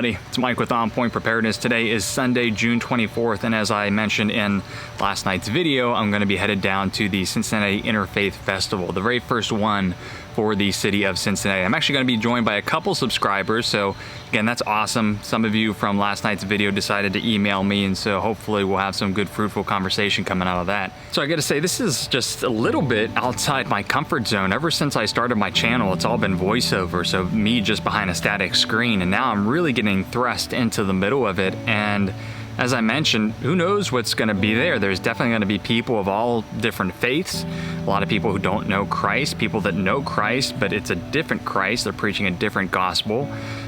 everybody, it's Mike with On Point Preparedness. Today is Sunday, June 24th, and as I mentioned in last night's video, I'm going to be headed down to the Cincinnati Interfaith Festival, the very first one for the city of Cincinnati. I'm actually going to be joined by a couple subscribers, so again, that's awesome. Some of you from last night's video decided to email me, and so hopefully we'll have some good, fruitful conversation coming out of that. So I got to say, this is just a little bit outside my comfort zone. Ever since I started my channel, it's all been voiceover, so me just behind a static screen, and now I'm really getting thrust into the middle of it. And as I mentioned, who knows what's going to be there? There's definitely going to be people of all different faiths, a lot of people who don't know Christ, people that know Christ, but it's a different Christ. They're preaching a different gospel.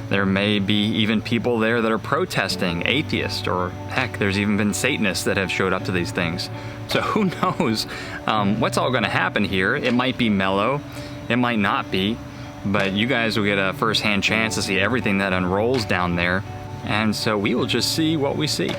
There may be even people there that are protesting, atheists, or heck, there's even been Satanists that have showed up to these things. So who knows what's all going to happen here? It might be mellow, it might not be, but you guys will get a first-hand chance to see everything that unrolls down there. And so we will just see what we see.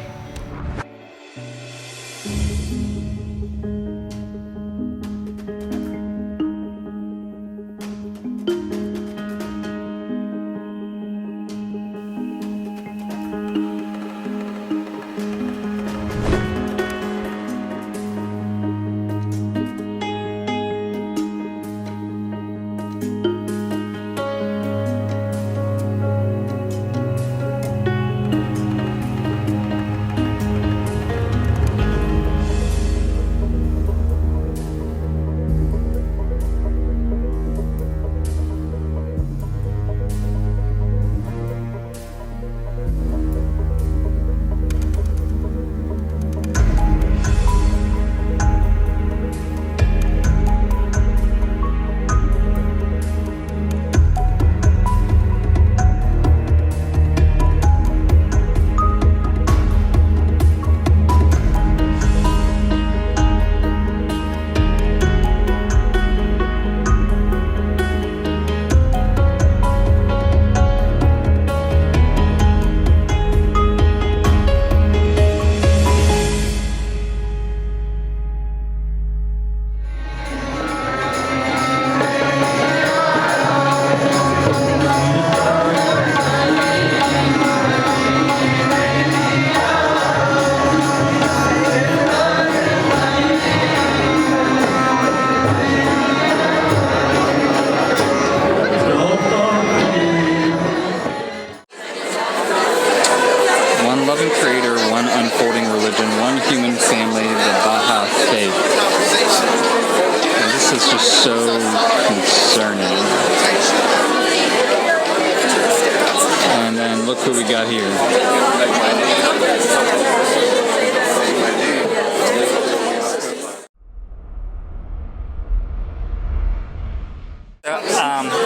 Look who we got here.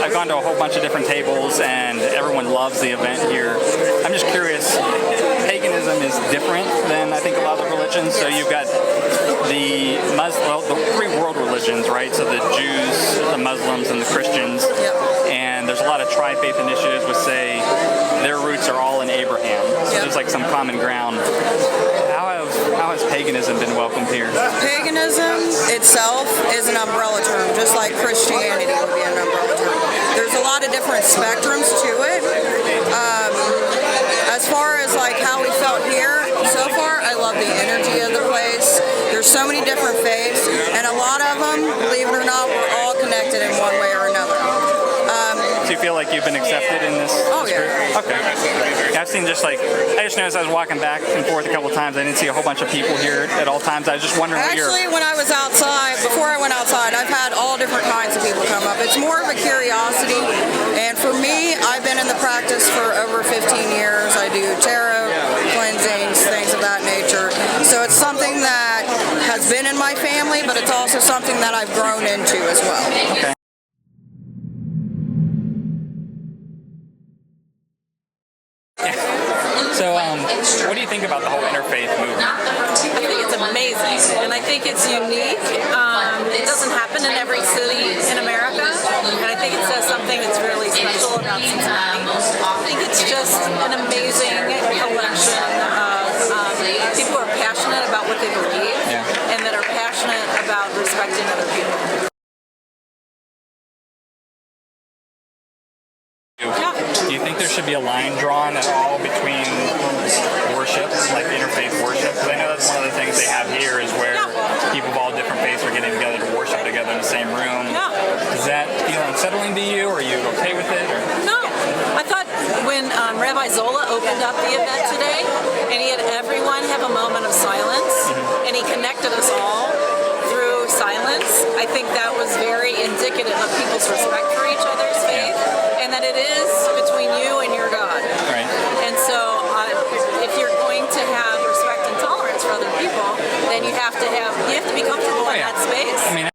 I've gone to a whole bunch of different tables and everyone loves the event here. I'm just curious, paganism is different than I think a lot of the religions. So you've got the three world religions, right? So the Jews, the Muslims, and the Christians. And there's a lot of tri-faith initiatives which say their roots are all in Abraham. So there's like some common ground. How has paganism been welcomed here? Paganism itself is an umbrella term, just like Christianity would be an umbrella term. There's a lot of different spectrums to it. As far as like how we felt here, so far I love the energy of the place. There's so many different faiths, and a lot of them, believe it or not, we're all connected in one way or another. Do you feel like you've been accepted in this? Oh, yeah. Okay. Yeah, I've seen I just noticed I was walking back and forth a couple of times. I didn't see a whole bunch of people here at all times. I was just wondering Actually, when I was outside, before I went outside, I've had all different kinds of people come up. It's more of a curiosity. And for me, I've been in the practice for over 15 years. I do tarot, cleansings, things of that nature. So it's something that has been in my family, but it's also something that I've grown into as well. Okay. So, what do you think about the whole interfaith movement? I think it's amazing, and I think it's unique. It doesn't happen in every city in America, and I think it says something that's really special about Cincinnati. I think it's just an amazing collection of people who are passionate about what they believe, and that are passionate about respecting other people. Do you think there's there should be a line drawn at all between worship, like interfaith worship? Because I know that's one of the things they have here is where people of all different faiths are getting together to worship together in the same room. Yeah. Does that feel unsettling to you? Are you okay with it? Or? No. I thought when Rabbi Zola opened up the event today, and he had everyone have a moment of silence, and he connected us all through silence, I think that was very indicative of people's respect for each other's faith, and that it is between you and your God. Right. And so if you're going to have respect and tolerance for other people, then you have to be comfortable in that space. I mean,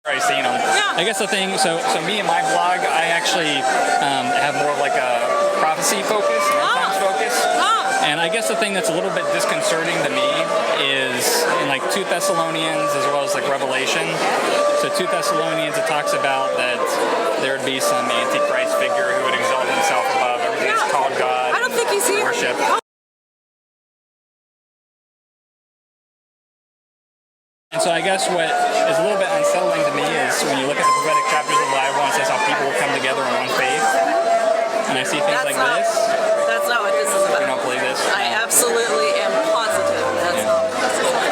right, so I guess the thing, so me and my blog, I actually have more of like a prophecy focus, end times focus. And I guess the thing that's a little bit disconcerting to me is in like 2 Thessalonians as well as like Revelation. So 2 Thessalonians, it talks about that there would be some antichrist figure who would exalt himself above everything that's called God. I don't think he's here. Worship. And so I guess what is a little bit unsettling to me is when you look at the prophetic chapters of the Bible and it says how people will come together in one faith, and I see things like this. That's not what this is about. You don't believe this? I absolutely am positive that's not what this is about.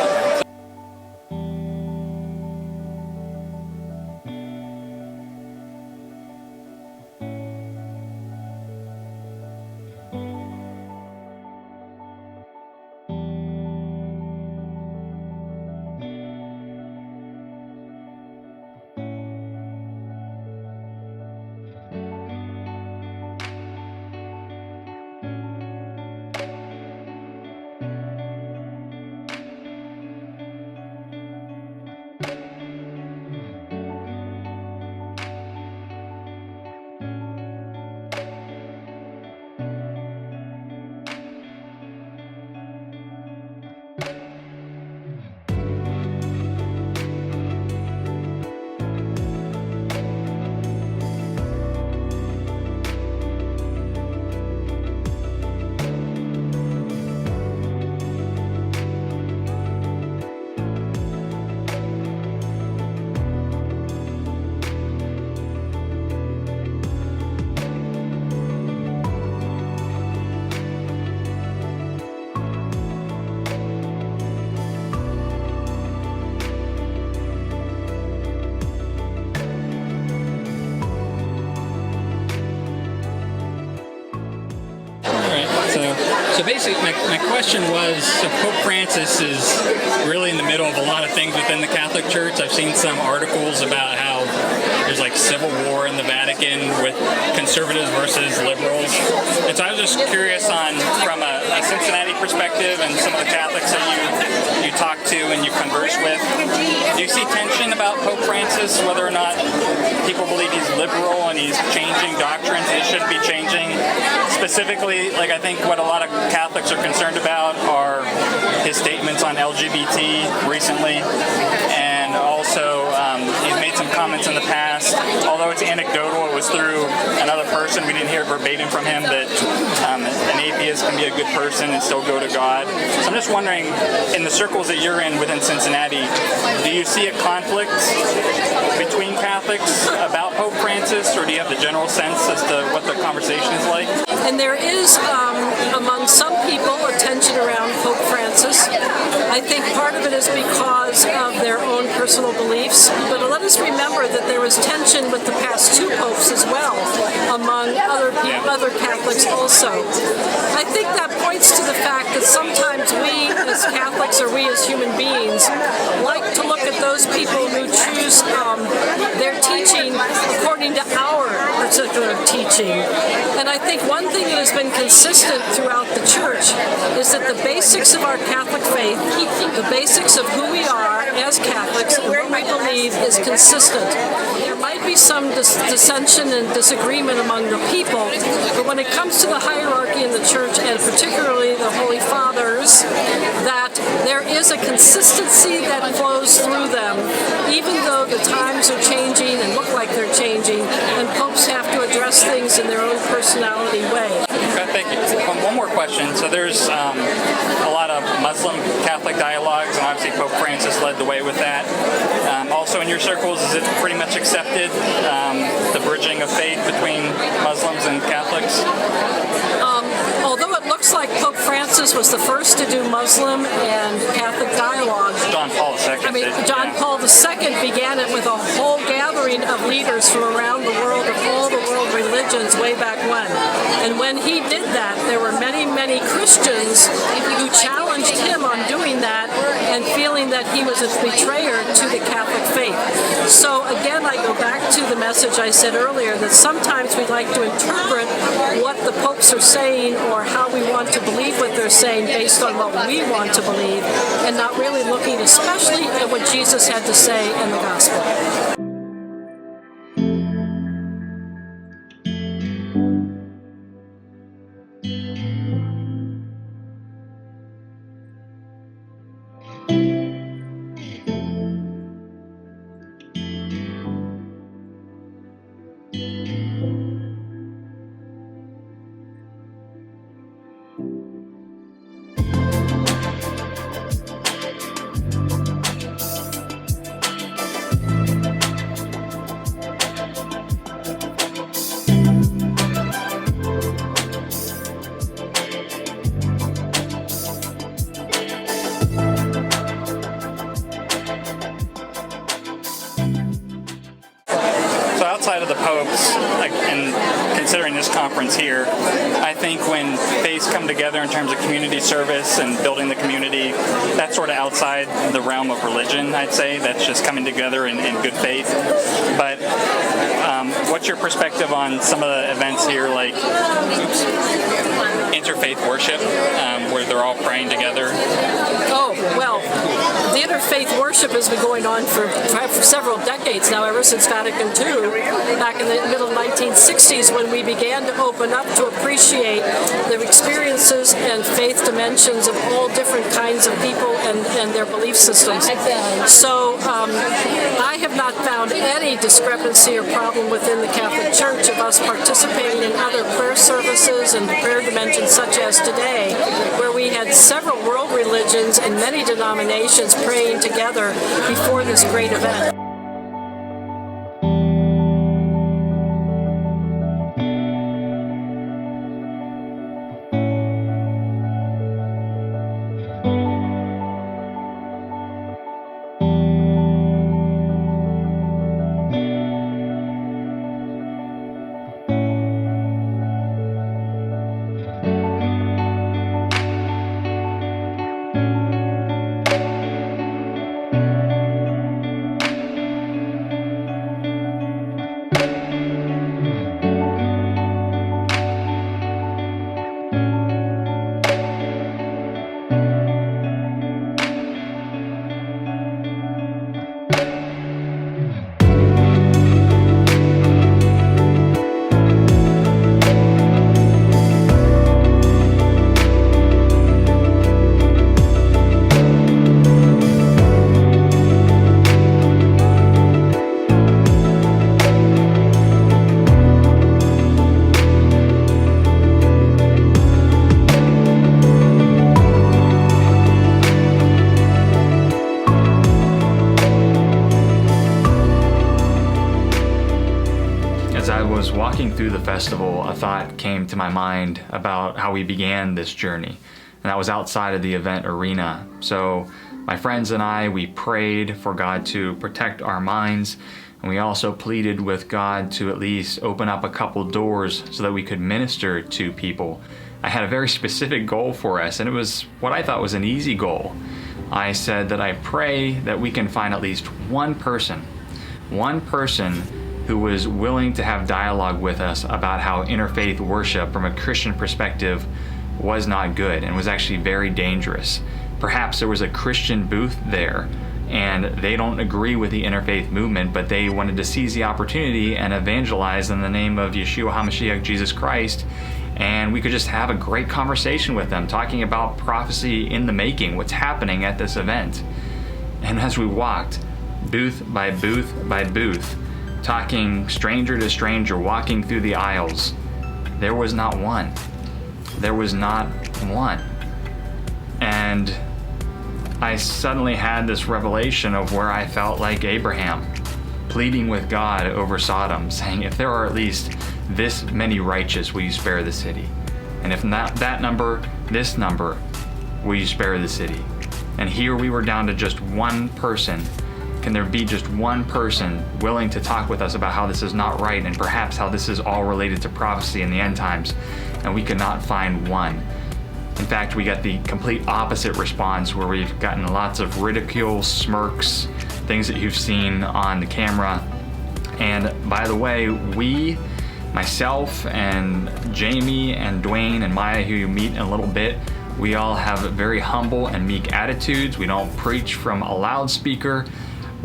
So basically, my question was, so Pope Francis is really in the middle of a lot of things within the Catholic Church. I've seen some articles about how there's like civil war in the Vatican with conservatives versus liberals. And so I was just curious from a Cincinnati perspective and some of the Catholics that you talk to and you converse with, do you see tension about Pope Francis, whether or not people believe he's liberal and he's changing doctrines he shouldn't be changing? Specifically, like I think what a lot of Catholics are concerned about are his statements on LGBT recently, and also he's made some comments in the past, although it's anecdotal, it was through another person, we didn't hear it verbatim from him, that an atheist can be a good person and still go to God. So I'm just wondering, in the circles that you're in within Cincinnati, do you see a conflict between Catholics about Pope Francis, or do you have the general sense as to what the conversation is like? And there is, among some people, a tension around Pope Francis. I think part of it is because of their own personal beliefs, but let us remember that there was tension with the past 2 popes as well, among other Catholics also. I think that points to the fact that sometimes we as Catholics, or we as human beings, like to look at those people who choose their teaching according to our particular teaching. And I think one thing that has been consistent throughout the Church is that the basics of our Catholic faith, the basics of who we are as Catholics and what we believe, is consistent. There might be some dissension and disagreement among the people, but when it comes to the hierarchy in the Church, and particularly the Holy Fathers, that there is a consistency that flows through them, even though the times are changing and look like they're changing, and popes have to address things in their own personality way. Okay, thank you. one more question. So there's a lot of Muslim-Catholic dialogues, and obviously Pope Francis led the way with that. Also in your circles, is it pretty much accepted, the bridging of faith between Muslims and Catholics? Although it looks like Pope Francis was the first to do Muslim and Catholic dialogue. John Paul II. I mean, John Paul II began it with a whole gathering of leaders from around the world, of all the world religions, way back when. And when he did that, there were many, many Christians who challenged him on doing that and feeling that he was a betrayer to the Catholic faith. So again, I go back to the message I said earlier, that sometimes we like to interpret what the popes are saying or how we want to believe what they're saying based on what we want to believe, and not really looking especially at what Jesus had to say in the gospel. Outside of the popes, and considering this conference here, I think when faiths come together in terms of community service and building the community, that's sort of outside the realm of religion, I'd say. That's just coming together in good faith. But what's your perspective on some of the events here, like interfaith worship, where they're all praying together? Oh, well, the interfaith worship has been going on for several decades now, ever since Vatican II, back in the middle 1960s, when we began to open up to appreciate the experiences and faith dimensions of all different kinds of people and their belief systems. So I have not found any discrepancy or problem within the Catholic Church of us participating in other prayer services and prayer dimensions such as today, where we had several world religions and many denominations praying together before this great event. was walking through the festival, a thought came to my mind about how we began this journey, and that was outside of the event arena. So my friends and I, we prayed for God to protect our minds, and we also pleaded with God to at least open up a couple doors so that we could minister to people. I had a very specific goal for us, and it was what I thought was an easy goal. I said that I pray that we can find at least one person who was willing to have dialogue with us about how interfaith worship from a Christian perspective was not good and was actually very dangerous. Perhaps there was a Christian booth there and they don't agree with the interfaith movement, but they wanted to seize the opportunity and evangelize in the name of Yeshua HaMashiach, Jesus Christ, and we could just have a great conversation with them, talking about prophecy in the making, what's happening at this event. And as we walked, booth by booth by booth, talking stranger to stranger, walking through the aisles, there was not one there was not one. And I suddenly had this revelation of where I felt like Abraham, pleading with God over Sodom, saying, if there are at least this many righteous, will you spare the city? And if not that number, this number, will you spare the city? And here we were down to just one person. Can there be just one person willing to talk with us about how this is not right, and perhaps how this is all related to prophecy in the end times? And we could not find one. In fact, we got the complete opposite response, where we've gotten lots of ridicule, smirks, things that you've seen on the camera. And by the way, myself and Jamie and Dwayne and Maya, who you meet in a little bit, we all have very humble and meek attitudes. We don't preach from a loudspeaker.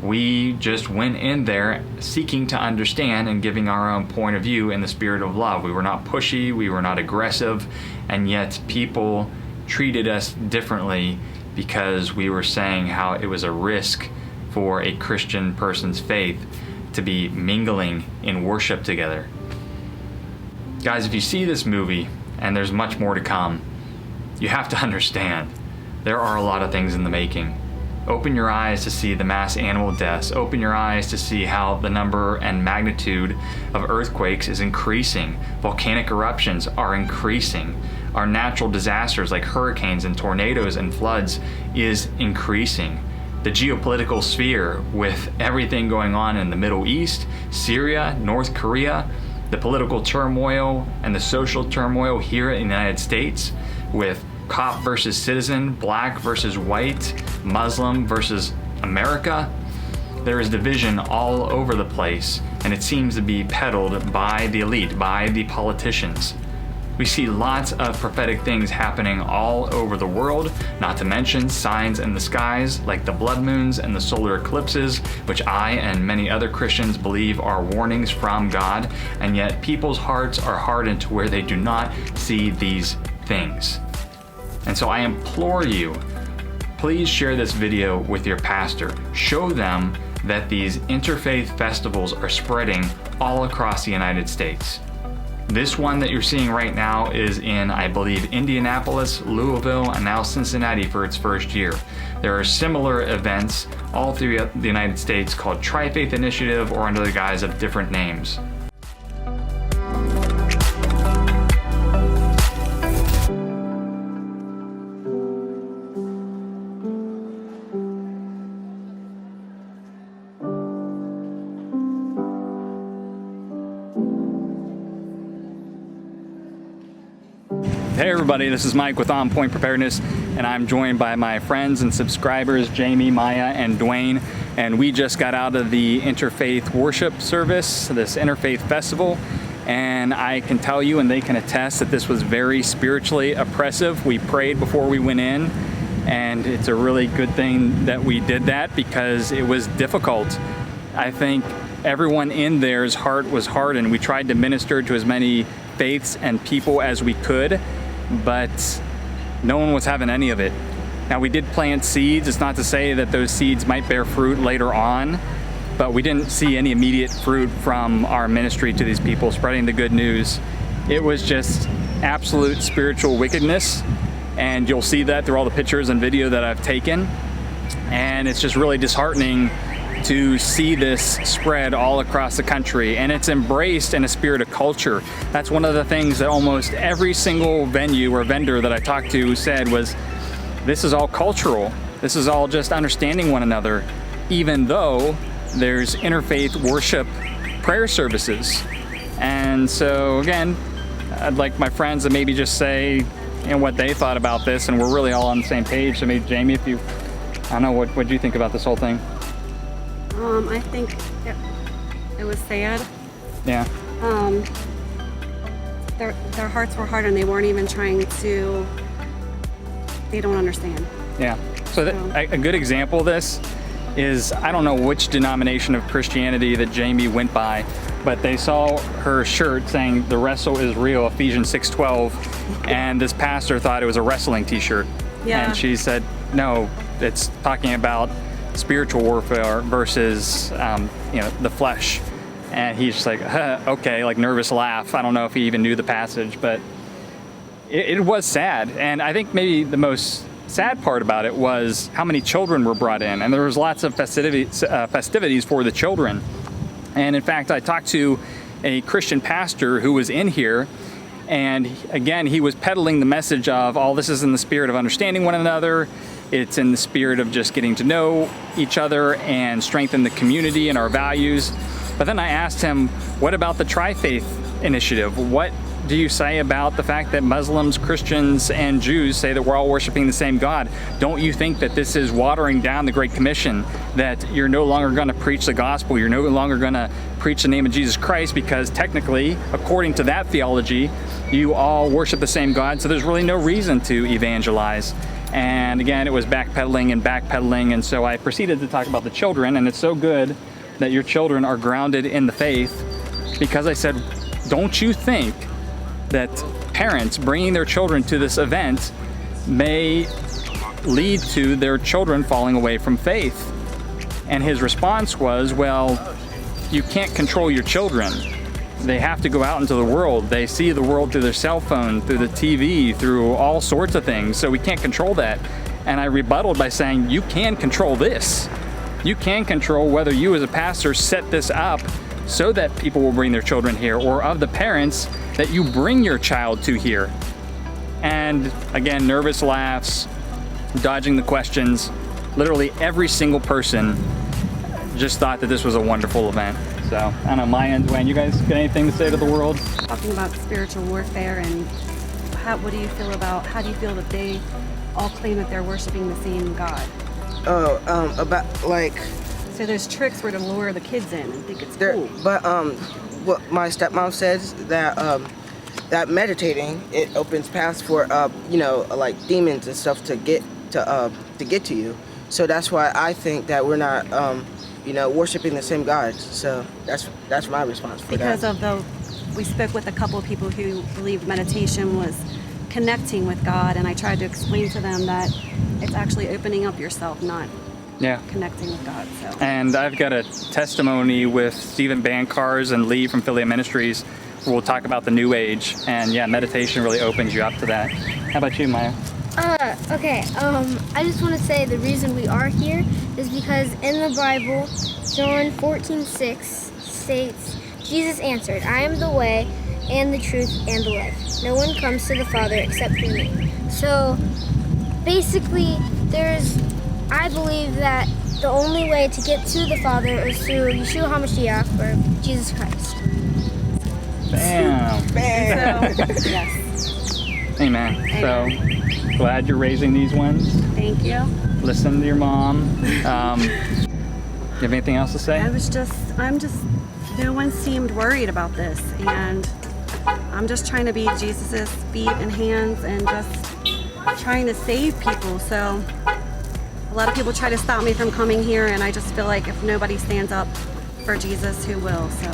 We just went in there seeking to understand and giving our own point of view in the spirit of love. We were not pushy, we were not aggressive, and yet people treated us differently because we were saying how it was a risk for a Christian person's faith to be mingling in worship together. Guys, if you see this movie, and there's much more to come, you have to understand there are a lot of things in the making. Open your eyes to see the mass animal deaths. Open your eyes to see how the number and magnitude of earthquakes is increasing. Volcanic eruptions are increasing. Our natural disasters like hurricanes and tornadoes and floods is increasing. The geopolitical sphere, with everything going on in the Middle East, Syria, North Korea, the political turmoil and the social turmoil here in the United States, with cop versus citizen, black versus white, Muslim versus America. There is division all over the place, and it seems to be peddled by the elite, by the politicians. We see lots of prophetic things happening all over the world, not to mention signs in the skies like the blood moons and the solar eclipses, which I and many other Christians believe are warnings from God, and yet people's hearts are hardened to where they do not see these things. And so I implore you, please share this video with your pastor. Show them that these interfaith festivals are spreading all across the United States. This one that you're seeing right now is in, I believe, Indianapolis, Louisville, and now Cincinnati for its first year. There are similar events all through the United States called Tri-Faith Initiative, or under the guise of different names. Hey everybody, this is Mike with On Point Preparedness, and I'm joined by my friends and subscribers, Jamie, Maya, and Dwayne, and we just got out of the interfaith worship service, this interfaith festival, and I can tell you, and they can attest, that this was very spiritually oppressive. We prayed before we went in, and it's a really good thing that we did that because it was difficult. I think everyone in there's heart was hardened. We tried to minister to as many faiths and people as we could, but no one was having any of it. Now, we did plant seeds. It's not to say that those seeds might bear fruit later on, but we didn't see any immediate fruit from our ministry to these people, spreading the good news. It was just absolute spiritual wickedness, and you'll see that through all the pictures and video that I've taken. And it's just really disheartening to see this spread all across the country, and it's embraced in a spirit of culture. That's one of the things that almost every single venue or vendor that I talked to said was, this is all cultural. This is all just understanding one another, even though there's interfaith worship prayer services. And so again, I'd like my friends to maybe just say, you know, what they thought about this, and we're really all on the same page. So maybe Jamie, if you, I don't know, what do you think about this whole thing? I think it was sad. Yeah. Their hearts were hard, and they weren't even trying to. They don't understand. Yeah. So a good example of this is, I don't know which denomination of Christianity that Jamie went by, but they saw her shirt saying "The wrestle is real," Ephesians 6:12, and this pastor thought it was a wrestling T-shirt. Yeah. And she said, "No, it's talking about spiritual warfare versus the flesh." And he's just like, okay, like nervous laugh. I don't know if he even knew the passage, but it was sad. And I think maybe the most sad part about it was how many children were brought in, and there was lots of festivities for the children. And in fact, I talked to a Christian pastor who was in here, and again, he was peddling the message of all this is in the spirit of understanding one another. It's in the spirit of just getting to know each other and strengthen the community and our values. But then I asked him, what about the Tri-Faith initiative? What do you say about the fact that Muslims, Christians, and Jews say that we're all worshiping the same God? Don't you think that this is watering down the Great Commission, that you're no longer going to preach the gospel, you're no longer going to preach the name of Jesus Christ, because technically, according to that theology, you all worship the same God, so there's really no reason to evangelize. And again, it was backpedaling and backpedaling, and so I proceeded to talk about the children, and it's so good that your children are grounded in the faith, because I said, don't you think that parents bringing their children to this event may lead to their children falling away from faith? And his response was, well, you can't control your children. They have to go out into the world. They see the world through their cell phone, through the TV, through all sorts of things, so we can't control that. And I rebutted by saying, you can control this. You can control whether you as a pastor set this up so that people will bring their children here, or of the parents that you bring your child to here. And again, nervous laughs, dodging the questions. Literally every single person just thought that this was a wonderful event. So, I don't know, my end, Wayne, you guys got anything to say to the world? Talking about spiritual warfare, and what do you feel about, how do you feel that they all claim that they're worshiping the same God? About like... So there's tricks where to lure the kids in and think it's cool. But what my stepmom says that that meditating, it opens paths for you know, like demons and stuff to get to you. So that's why I think that we're not you know, worshiping the same God. So that's my response for because that. we spoke with a couple of people who believed meditation was connecting with God, and I tried to explain to them that it's actually opening up yourself, not connecting with God. So. And I've got a testimony with Stephen Bancars and Lee from Philia Ministries where we'll talk about the New Age, and yeah, meditation really opens you up to that. How about you, Maya? Okay, I just want to say the reason we are here is because in the Bible, John 14:6 states, Jesus answered, I am the way and the truth and the life. No one comes to the Father except through me. So basically, I believe that the only way to get to the Father is through Yeshua HaMashiach, or Jesus Christ. Bam! Bam! So, yes. Amen. So, glad you're raising these ones. Thank you. Listen to your mom. You have anything else to say? No one seemed worried about this, and I'm just trying to be Jesus's feet and hands and just trying to save people. So a lot of people try to stop me from coming here, and I just feel like if nobody stands up for Jesus, who will? So.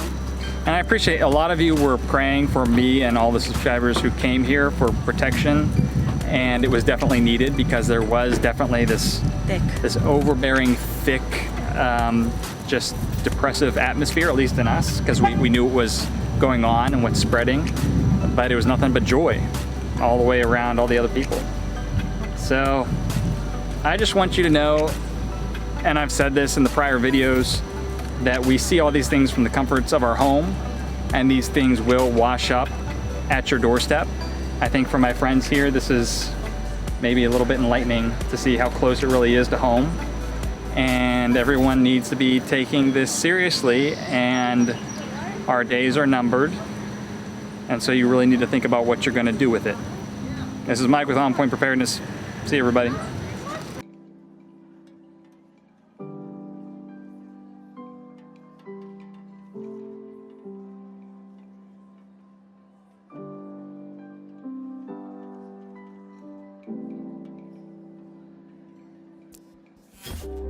And I appreciate a lot of you were praying for me and all the subscribers who came here for protection, and it was definitely needed because there was definitely this overbearing, thick, just depressive atmosphere, at least in us, because we knew what was going on and what's spreading, but it was nothing but joy all the way around all the other people. So I just want you to know, and I've said this in the prior videos, that we see all these things from the comforts of our home, and these things will wash up at your doorstep. I think for my friends here, this is maybe a little bit enlightening to see how close it really is to home. And everyone needs to be taking this seriously, and our days are numbered. And so you really need to think about what you're gonna do with it. This is Mike with On Point Preparedness. See you, everybody. you